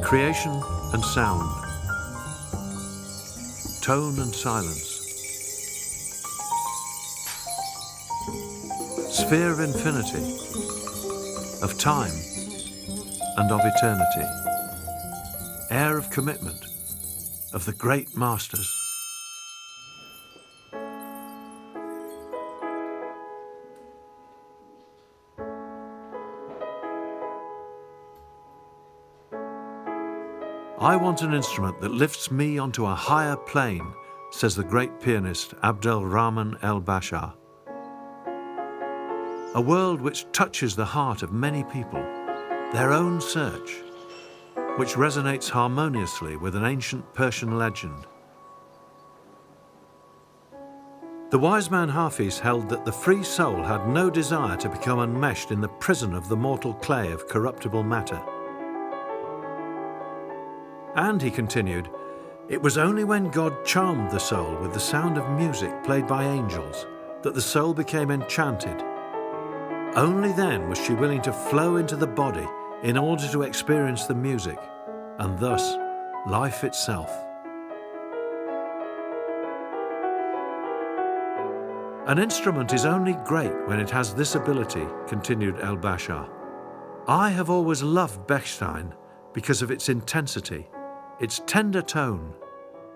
Creation and sound, tone and silence, sphere of infinity, of time and of eternity, air of commitment, of the great masters. I want an instrument that lifts me onto a higher plane, says the great pianist Abdel Rahman el-Bashar. A world which touches the heart of many people, their own search, which resonates harmoniously with an ancient Persian legend. The wise man Hafiz held that the free soul had no desire to become enmeshed in the prison of the mortal clay of corruptible matter. And, he continued, it was only when God charmed the soul with the sound of music played by angels that the soul became enchanted. Only then was she willing to flow into the body in order to experience the music, and thus life itself. An instrument is only great when it has this ability, continued el-Bashar. I have always loved Bechstein because of its intensity, its tender tone,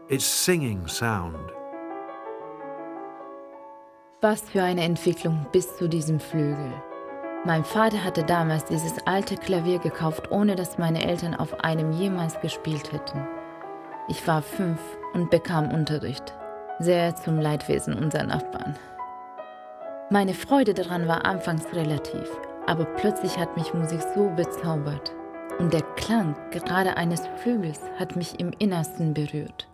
its singing sound. Was für eine Entwicklung bis zu diesem Flügel. Mein Vater hatte damals dieses alte Klavier gekauft, ohne dass meine Eltern auf einem jemals gespielt hätten. Ich war 5 und bekam Unterricht, sehr zum Leidwesen unserer Nachbarn. Meine Freude daran war anfangs relativ, aber plötzlich hat mich Musik so bezaubert. Und der Klang gerade eines Flügels hat mich im Innersten berührt.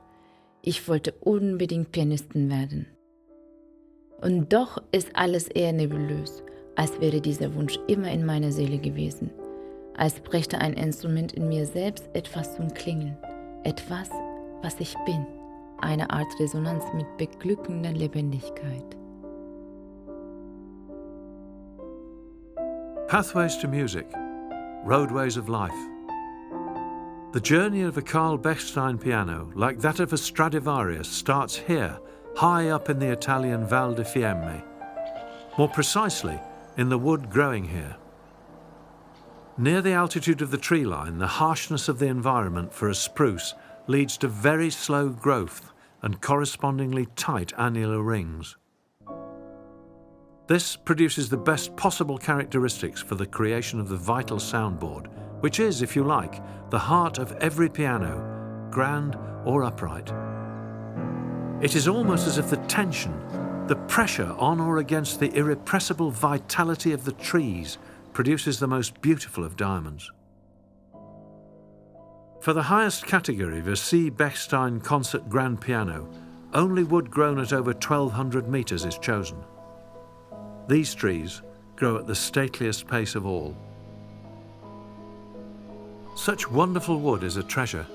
Ich wollte unbedingt Pianistin werden. Und doch ist alles eher nebulös, als wäre dieser Wunsch immer in meiner Seele gewesen. Als brächte ein Instrument in mir selbst etwas zum Klingen. Etwas, was ich bin. Eine Art Resonanz mit beglückender Lebendigkeit. Pathways to music. Roadways of life. The journey of a Carl Bechstein piano, like that of a Stradivarius, starts here, high up in the Italian Val di Fiemme. More precisely, in the wood growing here. Near the altitude of the tree line, the harshness of the environment for a spruce leads to very slow growth and correspondingly tight annular rings. This produces the best possible characteristics for the creation of the vital soundboard, which is, if you like, the heart of every piano, grand or upright. It is almost as if the tension, the pressure on or against the irrepressible vitality of the trees produces the most beautiful of diamonds. For the highest category of a C. Bechstein concert grand piano, only wood grown at over 1,200 meters is chosen. These trees grow at the stateliest pace of all. Such wonderful wood is a treasure.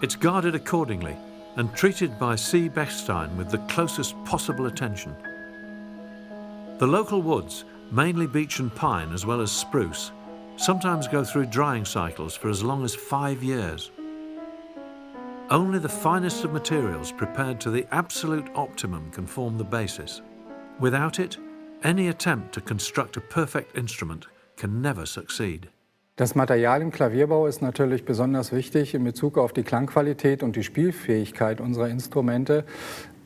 It's guarded accordingly and treated by C. Bechstein with the closest possible attention. The local woods, mainly beech and pine as well as spruce, sometimes go through drying cycles for as long as 5 years. Only the finest of materials prepared to the absolute optimum can form the basis. Without it, any attempt to construct a perfect instrument can never succeed. Das Material im Klavierbau ist natürlich besonders wichtig in Bezug auf die Klangqualität und die Spielfähigkeit unserer Instrumente.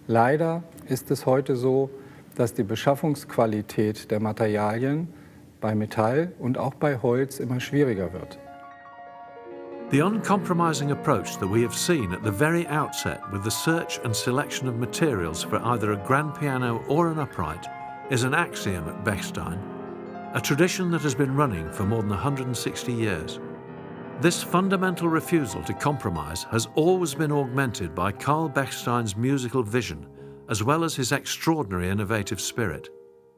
Leider ist es heute so, dass die Beschaffungsqualität der Materialien bei Metall und auch bei Holz immer schwieriger wird. The uncompromising approach that we have seen at the very outset with the search and selection of materials for either a grand piano or an upright is an axiom at Bechstein, a tradition that has been running for more than 160 years. This fundamental refusal to compromise has always been augmented by Carl Bechstein's musical vision, as well as his extraordinary innovative spirit.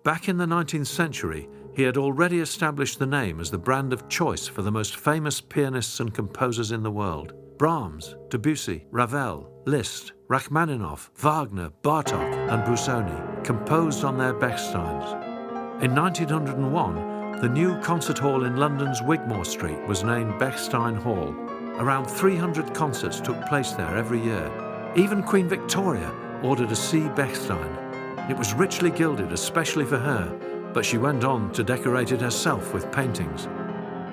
Back in the 19th century, he had already established the name as the brand of choice for the most famous pianists and composers in the world. Brahms, Debussy, Ravel, Liszt, Rachmaninoff, Wagner, Bartók and Busoni composed on their Bechsteins. In 1901, the new concert hall in London's Wigmore Street was named Bechstein Hall, Around 300 concerts took place there every year. Even Queen Victoria ordered a C. Bechstein. It was richly gilded especially for her, but she went on to decorate it herself with paintings.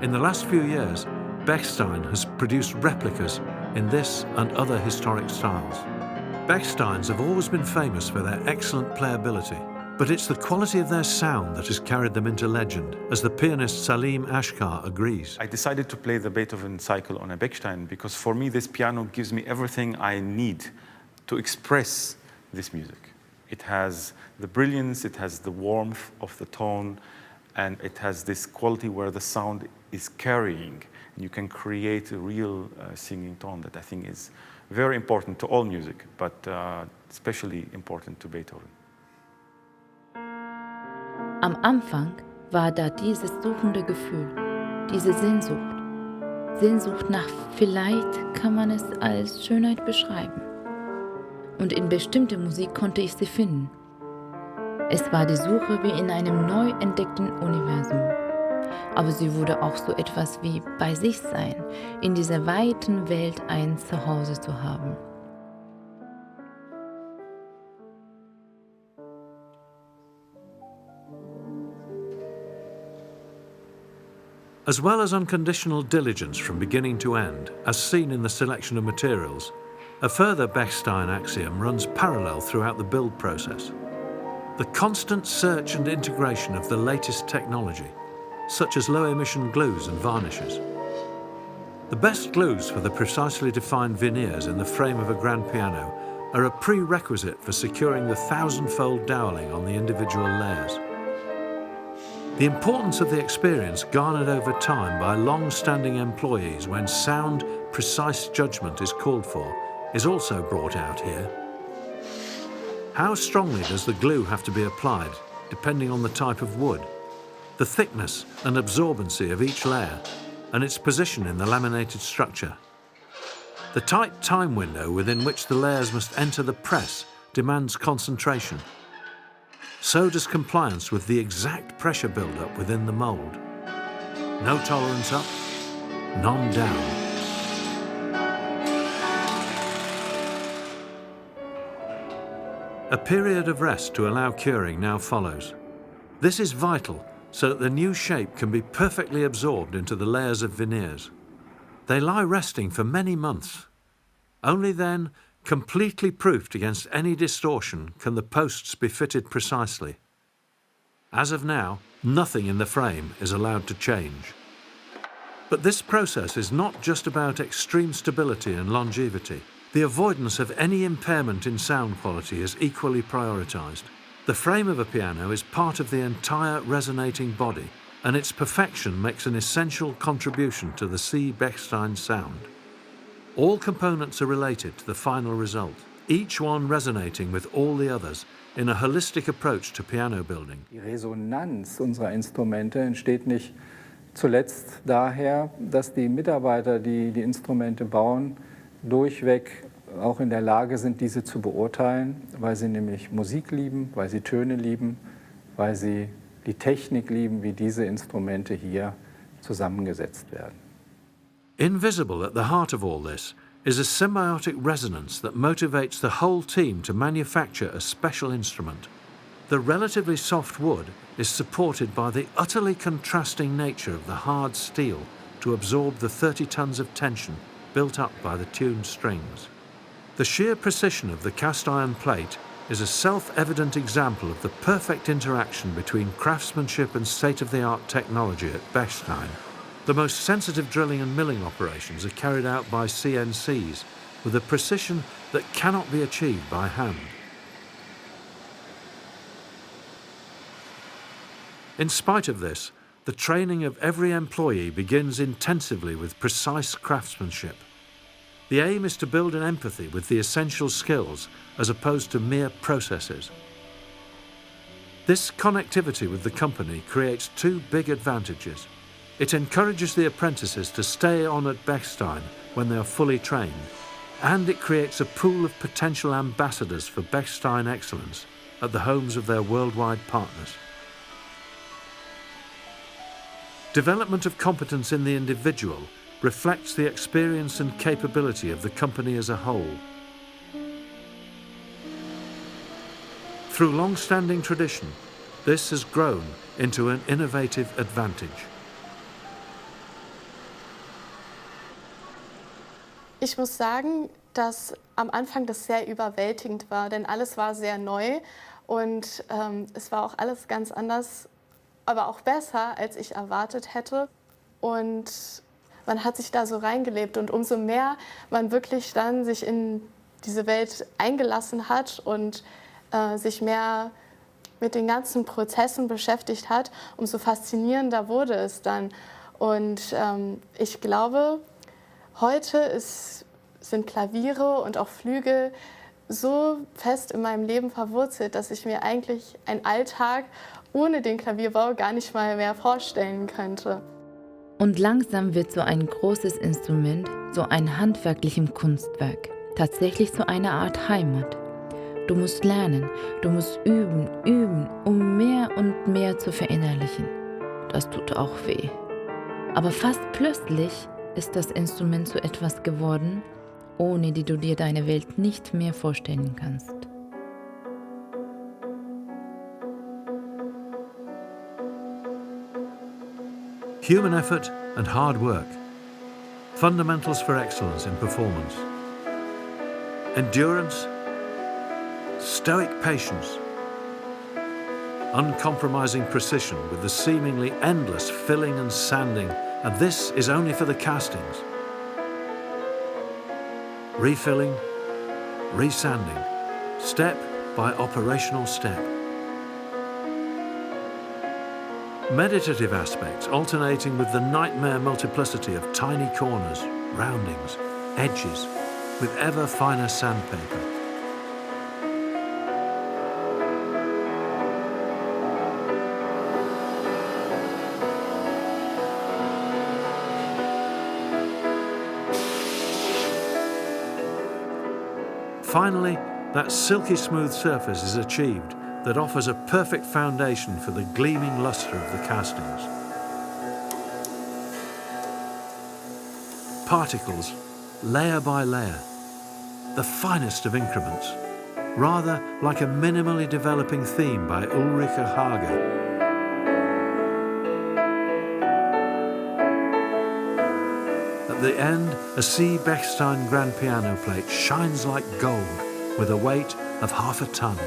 In the last few years, Bechstein has produced replicas in this and other historic styles. Bechsteins have always been famous for their excellent playability, but it's the quality of their sound that has carried them into legend, as the pianist Salim Ashkar agrees. I decided to play the Beethoven cycle on a Bechstein because for me this piano gives me everything I need to express this music. It has the brilliance, it has the warmth of the tone, and it has this quality where the sound is carrying. You can create a real singing tone that I think is very important to all music, but especially important to Beethoven. Am Anfang war da dieses suchende Gefühl, diese Sehnsucht. Sehnsucht nach, vielleicht kann man es als Schönheit beschreiben. Und in bestimmter Musik konnte ich sie finden. Es war die Suche wie in einem neu entdeckten Universum. Aber sie wurde auch so etwas wie bei sich sein, in dieser weiten Welt ein Zuhause zu haben. As well as unconditional diligence from beginning to end, as seen in the selection of materials, a further Bechstein axiom runs parallel throughout the build process. The constant search and integration of the latest technology, such as low-emission glues and varnishes. The best glues for the precisely defined veneers in the frame of a grand piano are a prerequisite for securing the thousand-fold doweling on the individual layers. The importance of the experience garnered over time by long-standing employees when sound, precise judgment is called for is also brought out here. How strongly does the glue have to be applied, depending on the type of wood, the thickness and absorbency of each layer, and its position in the laminated structure? The tight time window within which the layers must enter the press demands concentration. So does compliance with the exact pressure build-up within the mould. No tolerance up, none down. A period of rest to allow curing now follows. This is vital so that the new shape can be perfectly absorbed into the layers of veneers. They lie resting for many months. Only then, completely proofed against any distortion, can the posts be fitted precisely. As of now, nothing in the frame is allowed to change. But this process is not just about extreme stability and longevity. The avoidance of any impairment in sound quality is equally prioritized. The frame of a piano is part of the entire resonating body, and its perfection makes an essential contribution to the C. Bechstein sound. All components are related to the final result, each one resonating with all the others in a holistic approach to piano building. Die Resonanz unserer Instrumente entsteht nicht zuletzt daher, dass die Mitarbeiter, die die Instrumente bauen, durchweg auch in der Lage sind, diese zu beurteilen, weil sie nämlich Musik lieben, weil sie Töne lieben, weil sie die Technik lieben, wie diese Instrumente hier zusammengesetzt werden. Invisible at the heart of all this is a symbiotic resonance that motivates the whole team to manufacture a special instrument. The relatively soft wood is supported by the utterly contrasting nature of the hard steel to absorb the 30 tons of tension built up by the tuned strings. The sheer precision of the cast iron plate is a self-evident example of the perfect interaction between craftsmanship and state-of-the-art technology at Bechstein. The most sensitive drilling and milling operations are carried out by CNCs with a precision that cannot be achieved by hand. In spite of this, the training of every employee begins intensively with precise craftsmanship. The aim is to build an empathy with the essential skills as opposed to mere processes. This connectivity with the company creates two big advantages. It encourages the apprentices to stay on at Bechstein when they are fully trained, and it creates a pool of potential ambassadors for Bechstein excellence at the homes of their worldwide partners. Development of competence in the individual reflects the experience and capability of the company as a whole. Through long-standing tradition, this has grown into an innovative advantage. Ich muss sagen, dass am Anfang das sehr überwältigend war, denn alles war sehr neu und es war auch alles ganz anders, aber auch besser, als ich erwartet hätte. Und man hat sich da so reingelebt und umso mehr man wirklich dann sich in diese Welt eingelassen hat und sich mehr mit den ganzen Prozessen beschäftigt hat, umso faszinierender wurde es dann. Und ich glaube, heute sind Klaviere und auch Flügel so fest in meinem Leben verwurzelt, dass ich mir eigentlich einen Alltag ohne den Klavierbau gar nicht mal mehr vorstellen könnte. Und langsam wird so ein großes Instrument, so ein handwerklichem Kunstwerk, tatsächlich zu einer Art Heimat. Du musst lernen, du musst üben, um mehr und mehr zu verinnerlichen. Das tut auch weh. Aber fast plötzlich ist das Instrument zu etwas geworden, ohne die du dir deine Welt nicht mehr vorstellen kannst. Human effort and hard work, fundamentals for excellence in performance. Endurance, stoic patience, uncompromising precision with the seemingly endless filling and sanding, and this is only for the castings. Refilling, resanding, step by operational step. Meditative aspects alternating with the nightmare multiplicity of tiny corners, roundings, edges, with ever finer sandpaper. Finally, that silky smooth surface is achieved that offers a perfect foundation for the gleaming lustre of the castings. Particles, layer by layer, the finest of increments, rather like a minimally developing theme by Ulrike Hager. At the end, a C. Bechstein grand piano plate shines like gold with a weight of half a ton.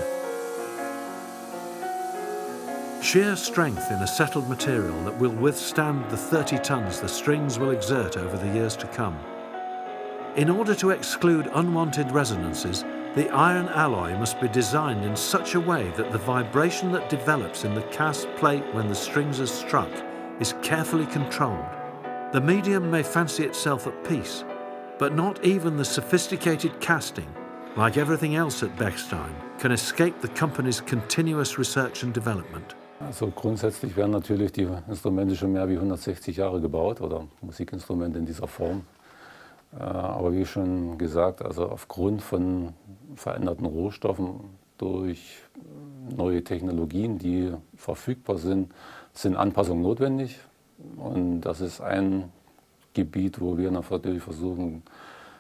Sheer strength in a settled material that will withstand the 30 tons the strings will exert over the years to come. In order to exclude unwanted resonances, the iron alloy must be designed in such a way that the vibration that develops in the cast plate when the strings are struck is carefully controlled. The medium may fancy itself at peace, but not even the sophisticated casting, like everything else at Bechstein, can escape the company's continuous research and development. Also grundsätzlich werden natürlich die Instrumente schon mehr wie 160 Jahre gebaut oder Musikinstrumente in dieser Form. Aber wie schon gesagt, also aufgrund von veränderten Rohstoffen durch neue Technologien, die verfügbar sind, sind Anpassungen notwendig. Und das ist ein Gebiet, wo wir natürlich versuchen,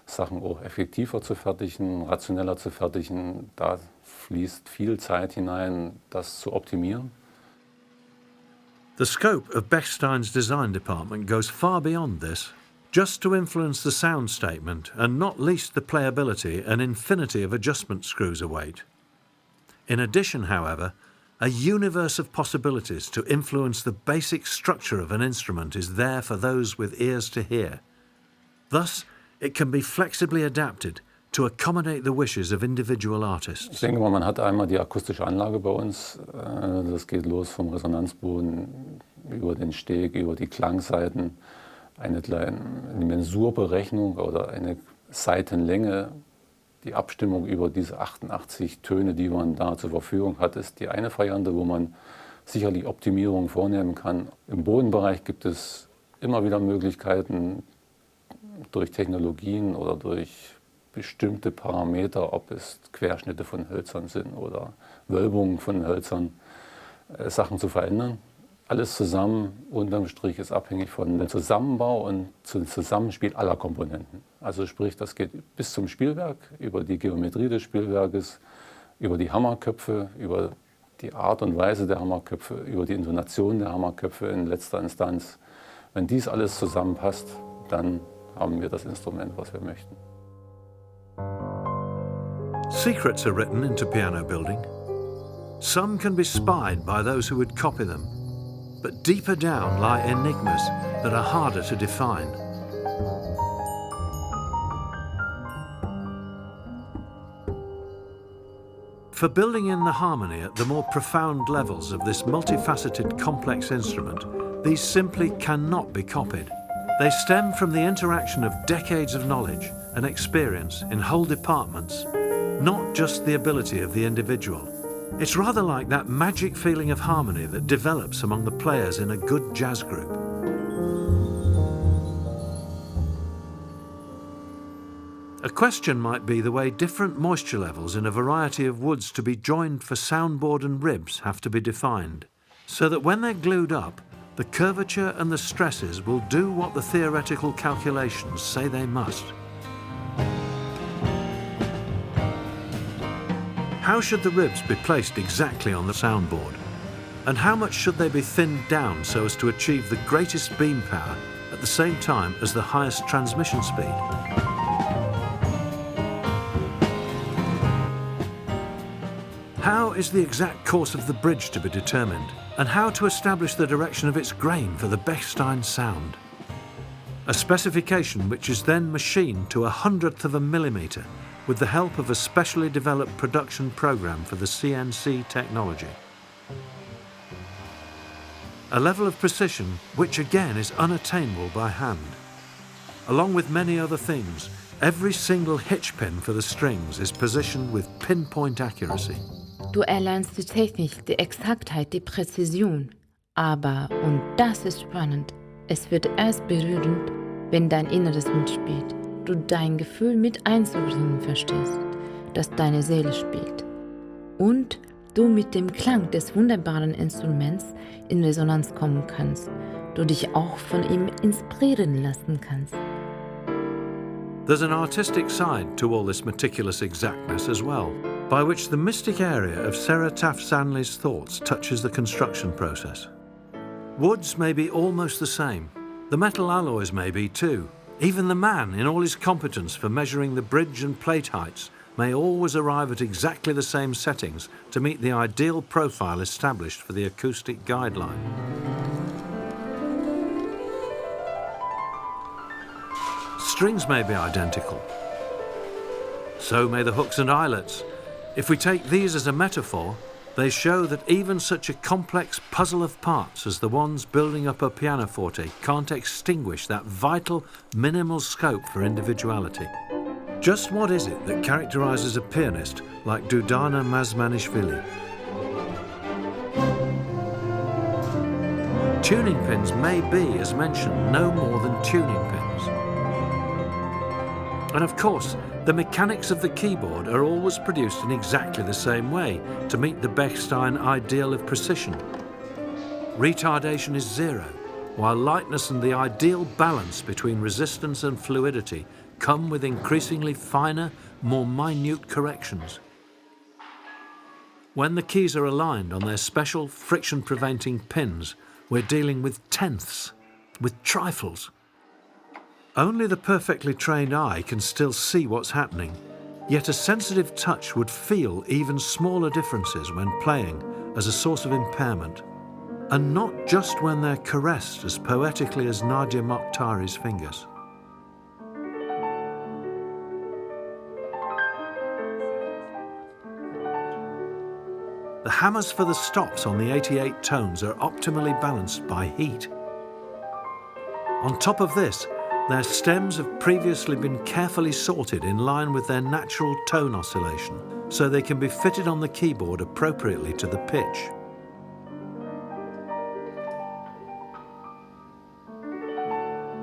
Sachen auch effektiver zu fertigen, rationeller zu fertigen. Da fließt viel Zeit hinein, das zu optimieren. The scope of Bechstein's design department goes far beyond this. Just to influence the sound statement, and not least the playability, an infinity of adjustment screws await. In addition, however, a universe of possibilities to influence the basic structure of an instrument is there for those with ears to hear. Thus, it can be flexibly adapted to accommodate the wishes of individual artists. Ich denke mal, man hat einmal die akustische Anlage bei uns. Das geht los vom Resonanzboden über den Steg, über die Klangseiten, eine kleine Mensurberechnung oder eine Saitenlänge. Die Abstimmung über diese 88 Töne, die man da zur Verfügung hat, ist die eine Variante, wo man sicherlich Optimierungen vornehmen kann. Im Bodenbereich gibt es immer wieder Möglichkeiten durch Technologien oder durch bestimmte Parameter, ob es Querschnitte von Hölzern sind oder Wölbungen von Hölzern, Sachen zu verändern. alles zusammen, unterm Strich, ist abhängig von dem Zusammenbau und zum Zusammenspiel aller Komponenten. Also sprich, das geht bis zum Spielwerk, über die Geometrie des Spielwerkes, über die Hammerköpfe, über die Art und Weise der Hammerköpfe, über die Intonation der Hammerköpfe in letzter Instanz. Wenn dies alles zusammenpasst, dann haben wir das Instrument, was wir möchten. Secrets are written into piano building. Some can be spied by those who would copy them, but deeper down lie enigmas that are harder to define. For building in the harmony at the more profound levels of this multifaceted, complex instrument, these simply cannot be copied. They stem from the interaction of decades of knowledge and experience in whole departments, not just the ability of the individual. It's rather like that magic feeling of harmony that develops among the players in a good jazz group. A question might be the way different moisture levels in a variety of woods to be joined for soundboard and ribs have to be defined, so that when they're glued up, the curvature and the stresses will do what the theoretical calculations say they must. How should the ribs be placed exactly on the soundboard? And how much should they be thinned down so as to achieve the greatest beam power at the same time as the highest transmission speed? How is the exact course of the bridge to be determined, and how to establish the direction of its grain for the Bechstein sound? A specification which is then machined to 1/100th of a millimetre with the help of a specially developed production program for the CNC technology. A level of precision which again is unattainable by hand. Along with many other things, every single hitch pin for the strings is positioned with pinpoint accuracy. Du erlernst die Technik, die Exaktheit, die Präzision. Aber, und das ist spannend, es wird erst berührend, wenn dein Inneres mitspielt. Du dein Gefühl mit einzubringen verstehst, das deine Seele spielt. Und du mit dem Klang des wunderbaren Instruments in Resonanz kommen kannst. Du dich auch von ihm inspirieren lassen kannst. There's an artistic side to all this meticulous exactness as well, by which the mystic area of Sarah Taft Stanley's thoughts touches the construction process. Woods may be almost the same. The metal alloys may be too. Even the man, in all his competence for measuring the bridge and plate heights, may always arrive at exactly the same settings to meet the ideal profile established for the acoustic guideline. Strings may be identical. So may the hooks and eyelets. If we take these as a metaphor, they show that even such a complex puzzle of parts as the ones building up a pianoforte can't extinguish that vital, minimal scope for individuality. Just what is it that characterises a pianist like Dudana Mazmanishvili? Tuning pins may be, as mentioned, no more than tuning pins. And of course, the mechanics of the keyboard are always produced in exactly the same way to meet the Bechstein ideal of precision. Retardation is zero, while lightness and the ideal balance between resistance and fluidity come with increasingly finer, more minute corrections. When the keys are aligned on their special friction-preventing pins, we're dealing with tenths, with trifles. Only the perfectly trained eye can still see what's happening, yet a sensitive touch would feel even smaller differences when playing as a source of impairment, and not just when they're caressed as poetically as Nadia Mokhtari's fingers. The hammers for the stops on the 88 tones are optimally balanced by heat. On top of this, their stems have previously been carefully sorted in line with their natural tone oscillation, so they can be fitted on the keyboard appropriately to the pitch.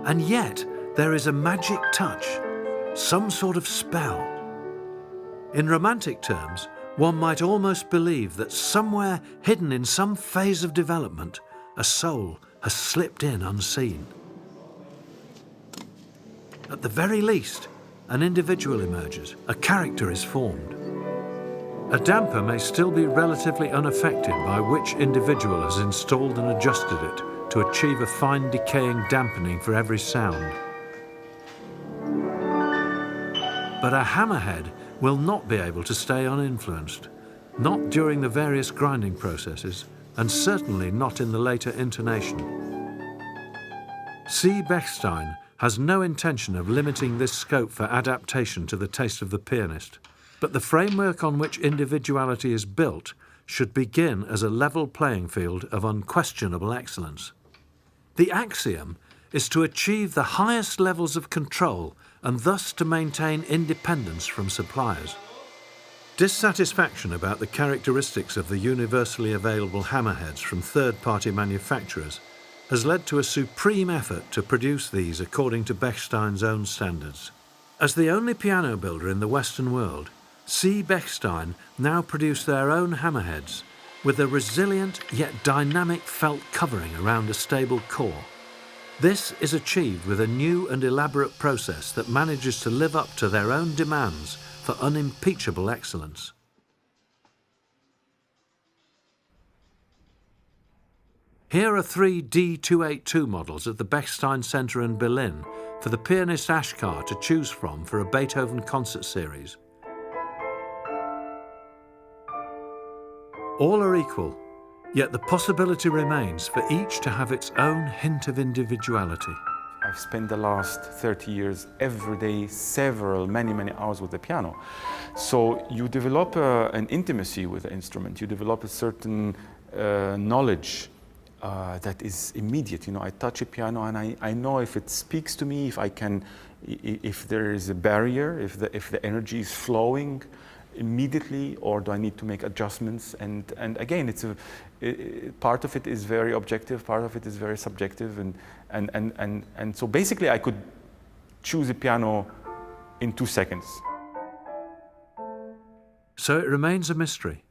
And yet, there is a magic touch, some sort of spell. In romantic terms, one might almost believe that somewhere hidden in some phase of development, a soul has slipped in unseen. At the very least, an individual emerges, a character is formed. A damper may still be relatively unaffected by which individual has installed and adjusted it to achieve a fine decaying dampening for every sound. But a hammerhead will not be able to stay uninfluenced, not during the various grinding processes, and certainly not in the later intonation. C. Bechstein has no intention of limiting this scope for adaptation to the taste of the pianist, but the framework on which individuality is built should begin as a level playing field of unquestionable excellence. The axiom is to achieve the highest levels of control and thus to maintain independence from suppliers. Dissatisfaction about the characteristics of the universally available hammerheads from third-party manufacturers has led to a supreme effort to produce these according to Bechstein's own standards. As the only piano builder in the Western world, C. Bechstein now produce their own hammerheads with a resilient yet dynamic felt covering around a stable core. This is achieved with a new and elaborate process that manages to live up to their own demands for unimpeachable excellence. Here are 3 D282 models at the Bechstein Center in Berlin for the pianist Ashkar to choose from for a Beethoven concert series. All are equal, yet the possibility remains for each to have its own hint of individuality. I've spent the last 30 years every day, many hours with the piano. So you develop an intimacy with the instrument. You develop a certain knowledge that is immediate. You know, I touch a piano and I know if it speaks to me, if there is a barrier, if the energy is flowing immediately, or do I need to make adjustments? And again, part of it is very objective, part of it is very subjective, and so basically I could choose a piano in 2 seconds. So it remains a mystery,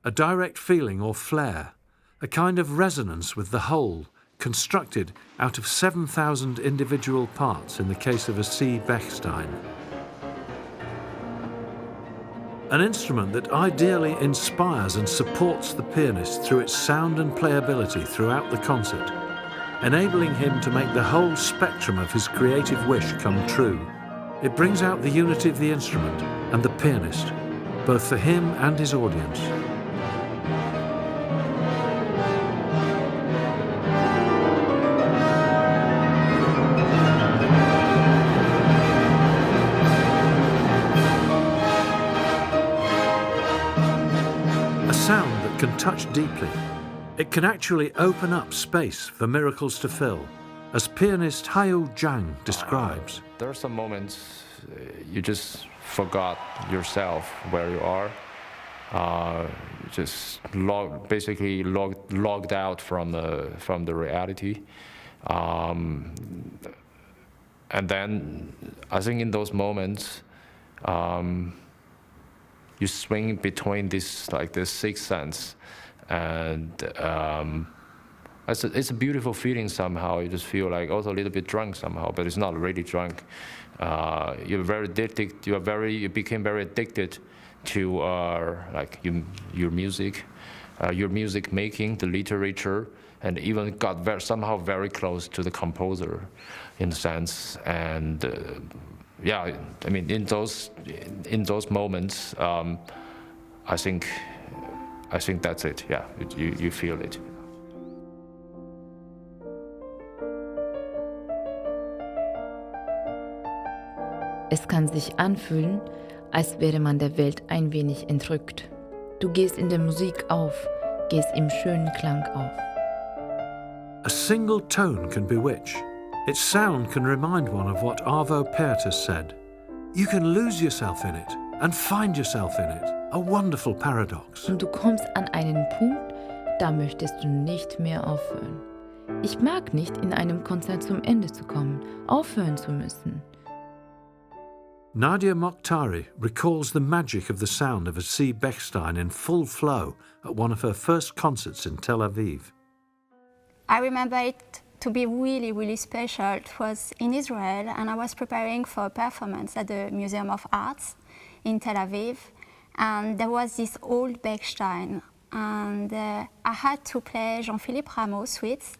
a direct feeling or flair, a kind of resonance with the whole, constructed out of 7,000 individual parts in the case of a C. Bechstein. An instrument that ideally inspires and supports the pianist through its sound and playability throughout the concert, enabling him to make the whole spectrum of his creative wish come true. It brings out the unity of the instrument and the pianist, both for him and his audience. Sound that can touch deeply. It can actually open up space for miracles to fill, as pianist Haiyou Zhang describes. There are some moments you just forgot yourself where you are. Just basically logged out from the reality. And then I think in those moments, you swing between this sixth sense, and it's a beautiful feeling somehow. You just feel like also a little bit drunk somehow, but it's not really drunk. You're very addicted. You became very addicted to your music making, the literature, and even got somehow very close to the composer, in a sense. And yeah, I mean, in those moments, I think that's it. Yeah, you feel it. Es kann sich anfühlen, als wäre man der Welt ein wenig entrückt. Du gehst in der Musik auf, gehst im schönen Klang auf. A single tone can bewitch. Its sound can remind one of what Arvo Pärt said. You can lose yourself in it and find yourself in it. A wonderful paradox. Und du kommst an einen Punkt, da möchtest du nicht mehr aufhören. Ich mag nicht, in einem Konzert zum Ende zu kommen, aufhören zu müssen. Nadia Mokhtari recalls the magic of the sound of a C. Bechstein in full flow at one of her first concerts in Tel Aviv. I remember it to be really, really special. It was in Israel, and I was preparing for a performance at the Museum of Arts in Tel Aviv. And there was this old Bechstein, and I had to play Jean-Philippe Rameau suites.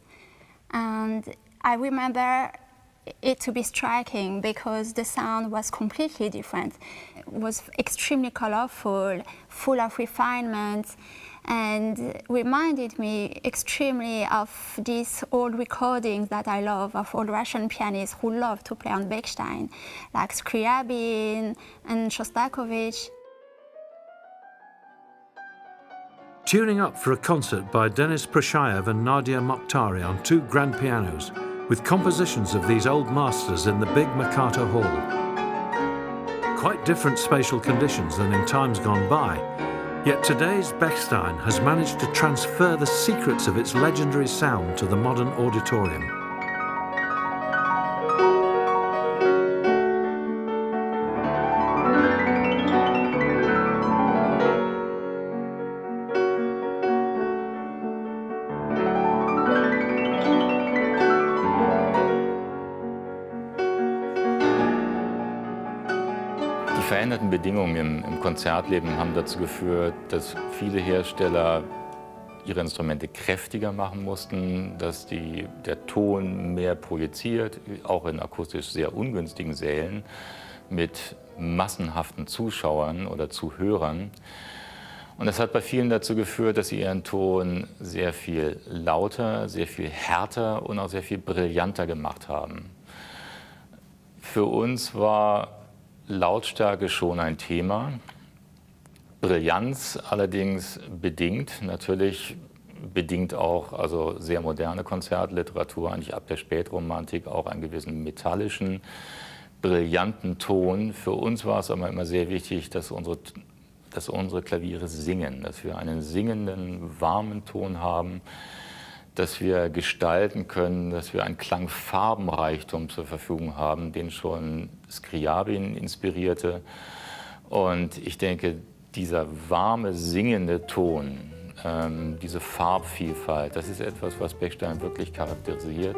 And I remember it to be striking because the sound was completely different. It was extremely colorful, full of refinement, and reminded me extremely of these old recordings that I love, of old Russian pianists who love to play on Bechstein, like Scriabin and Shostakovich. Tuning up for a concert by Denis Prashayev and Nadia Mokhtari on 2 grand pianos, with compositions of these old masters in the big Mercator Hall. Quite different spatial conditions than in times gone by, yet today's Bechstein has managed to transfer the secrets of its legendary sound to the modern auditorium. Die veränderten Bedingungen im Konzertleben haben dazu geführt, dass viele Hersteller ihre Instrumente kräftiger machen mussten, dass der Ton mehr projiziert, auch in akustisch sehr ungünstigen Sälen mit massenhaften Zuschauern oder Zuhörern. Und das hat bei vielen dazu geführt, dass sie ihren Ton sehr viel lauter, sehr viel härter und auch sehr viel brillanter gemacht haben. Für uns war Lautstärke schon ein Thema, Brillanz allerdings bedingt, natürlich bedingt auch also sehr moderne Konzertliteratur, eigentlich ab der Spätromantik auch einen gewissen metallischen, brillanten Ton. Für uns war es aber immer sehr wichtig, dass unsere Klaviere singen, dass wir einen singenden, warmen Ton haben, dass wir gestalten können, dass wir einen Klangfarbenreichtum zur Verfügung haben, den schon Scriabin inspirierte. Und ich denke, dieser warme, singende Ton, diese Farbvielfalt, das ist etwas, was Bechstein wirklich charakterisiert.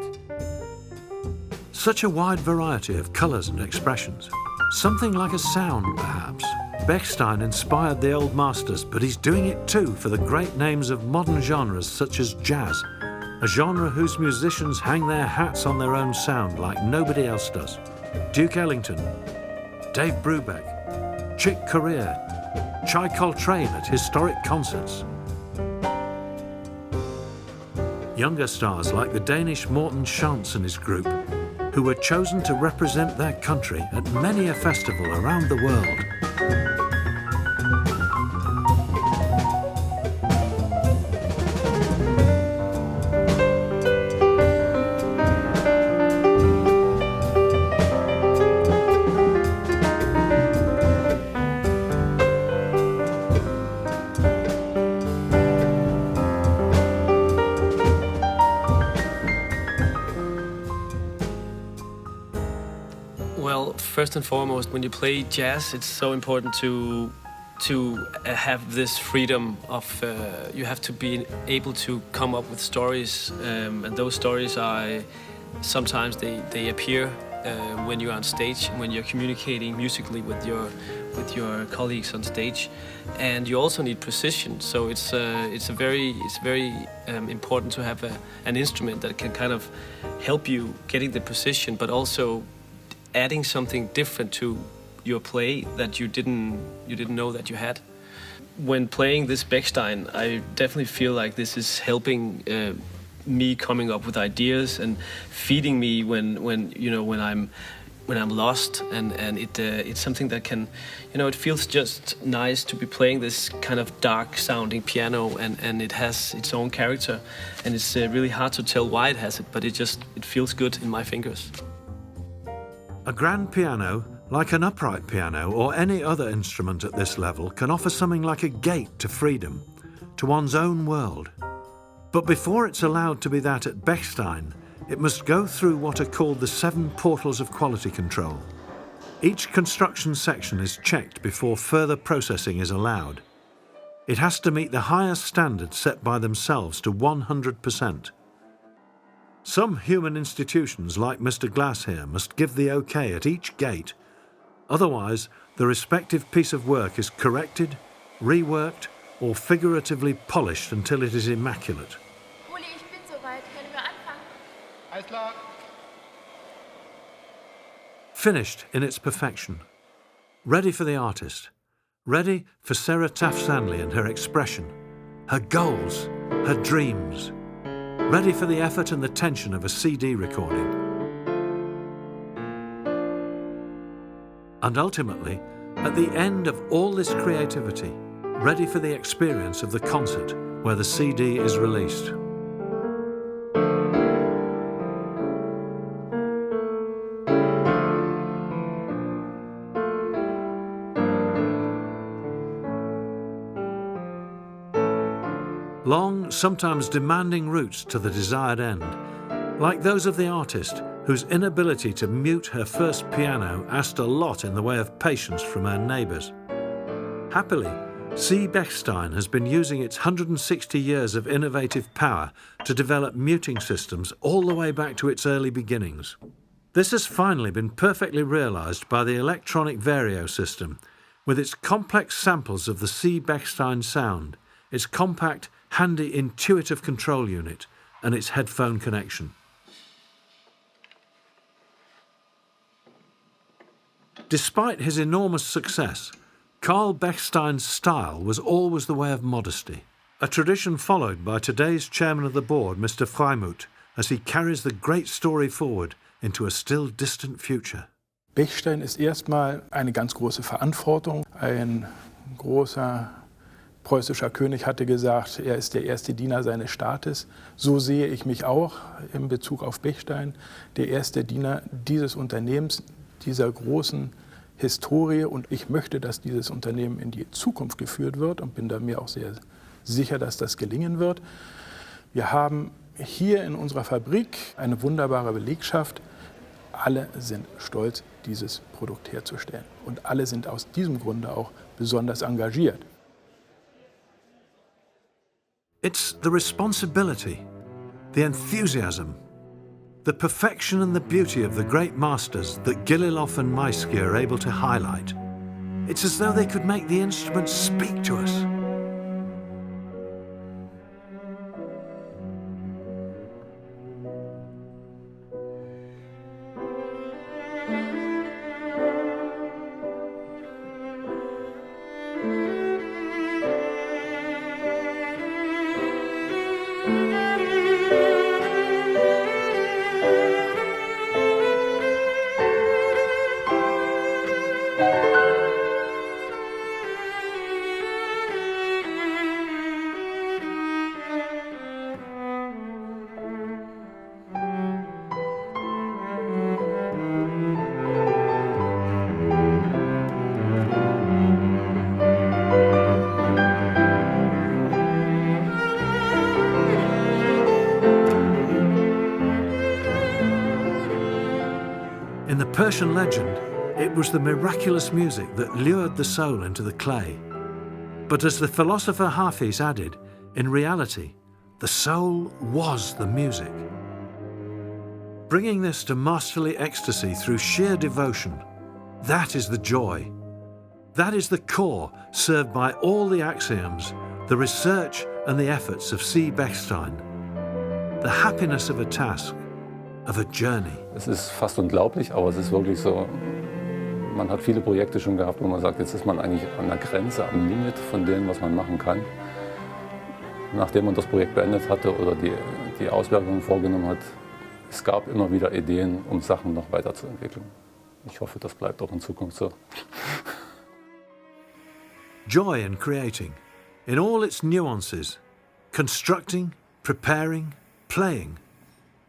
Such a wide variety of colours and expressions. Something like a sound, perhaps. Bechstein inspired the old masters, but he's doing it too for the great names of modern genres such as jazz, a genre whose musicians hang their hats on their own sound like nobody else does. Duke Ellington, Dave Brubeck, Chick Corea, Chai Coltrane at historic concerts. Younger stars like the Danish Morten Schantz and his group, who were chosen to represent their country at many a festival around the world. Well, first and foremost, when you play jazz, it's so important to have this freedom of you have to be able to come up with stories, and those stories are sometimes they appear when you're on stage, when you're communicating musically with your colleagues on stage, and you also need precision. So it's very important to have an instrument that can kind of help you getting the precision, but also adding something different to your play that you didn't know that you had. When playing this Bechstein, I definitely feel like this is helping me coming up with ideas and feeding me when I'm lost, and it's something that can, it feels just nice to be playing this kind of dark sounding piano, and it has its own character, and it's really hard to tell why it has it, but it feels good in my fingers. A grand piano, like an upright piano or any other instrument at this level, can offer something like a gate to freedom, to one's own world. But before it's allowed to be that at Bechstein, it must go through what are called the 7 portals of quality control. Each construction section is checked before further processing is allowed. It has to meet the highest standards set by themselves to 100%. Some human institutions, like Mr. Glass here, must give the okay at each gate. Otherwise, the respective piece of work is corrected, reworked, or figuratively polished until it is immaculate. Uli, ich bin soweit. Können wir anfangen? Alles klar. Finished in its perfection. Ready for the artist. Ready for Sarah Taft Stanley and her expression, her goals, her dreams. Ready for the effort and the tension of a CD recording. And ultimately, at the end of all this creativity, ready for the experience of the concert where the CD is released. Long, sometimes demanding routes to the desired end, like those of the artist whose inability to mute her first piano asked a lot in the way of patience from her neighbours. Happily, C. Bechstein has been using its 160 years of innovative power to develop muting systems all the way back to its early beginnings. This has finally been perfectly realised by the electronic Vario system, with its complex samples of the C. Bechstein sound, its compact, handy, intuitive control unit, and its headphone connection. Despite his enormous success, Carl Bechstein's style was always the way of modesty, a tradition followed by today's chairman of the board, Mr. Freimuth, as he carries the great story forward into a still distant future. Bechstein ist erstmal eine ganz große Verantwortung. Ein großer preußischer König hatte gesagt, er ist der erste Diener seines Staates. So sehe ich mich auch in Bezug auf Bechstein, der erste Diener dieses Unternehmens, dieser großen Historie. Und ich möchte, dass dieses Unternehmen in die Zukunft geführt wird und bin da mir auch sehr sicher, dass das gelingen wird. Wir haben hier in unserer Fabrik eine wunderbare Belegschaft. Alle sind stolz, dieses Produkt herzustellen. Und alle sind aus diesem Grunde auch besonders engagiert. It's the responsibility, the enthusiasm, the perfection and the beauty of the great masters that Gililov and Maisky are able to highlight. It's as though they could make the instruments speak to us. In the Persian legend, it was the miraculous music that lured the soul into the clay. But as the philosopher Hafiz added, in reality, the soul was the music. Bringing this to masterly ecstasy through sheer devotion, that is the joy. That is the core served by all the axioms, the research and the efforts of C. Bechstein. The happiness of a task, of a journey. Es ist fast unglaublich, aber es ist wirklich so, man hat viele Projekte schon gehabt, wo man sagt, jetzt ist man eigentlich an der Grenze, am Limit von dem, was man machen kann. Nachdem man das Projekt beendet hatte oder die Auswertungen vorgenommen hat, es gab immer wieder Ideen, um Sachen noch weiterzuentwickeln. Ich hoffe, das bleibt auch in Zukunft so. Joy in creating, in all its nuances, constructing, preparing, playing,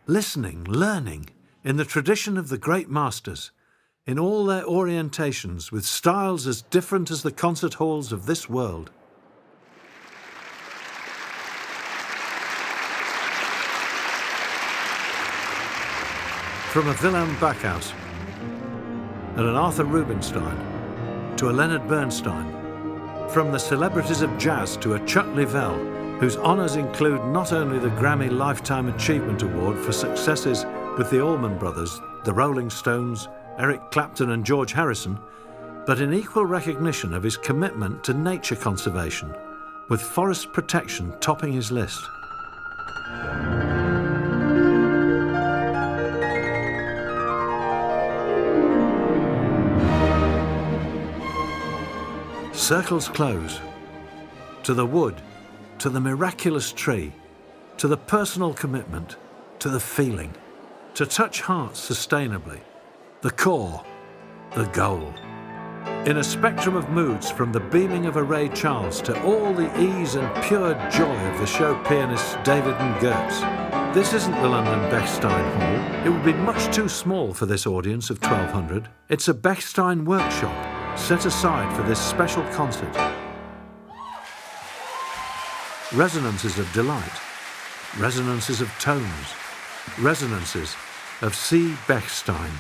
listening, learning, in the tradition of the great masters, in all their orientations with styles as different as the concert halls of this world. From a Wilhelm Backhaus and an Arthur Rubinstein to a Leonard Bernstein, from the celebrities of jazz to a Chuck Leavell whose honours include not only the Grammy Lifetime Achievement Award for successes with the Allman Brothers, the Rolling Stones, Eric Clapton and George Harrison, but in equal recognition of his commitment to nature conservation, with forest protection topping his list. Circles close. To the wood, to the miraculous tree, to the personal commitment, to the feeling. To touch hearts sustainably, the core, the goal. In a spectrum of moods, from the beaming of a Ray Charles to all the ease and pure joy of the show pianists David and Gertz. This isn't the London Bechstein Hall. It would be much too small for this audience of 1,200. It's a Bechstein workshop set aside for this special concert. Resonances of delight, resonances of tones, resonances of C. Bechstein.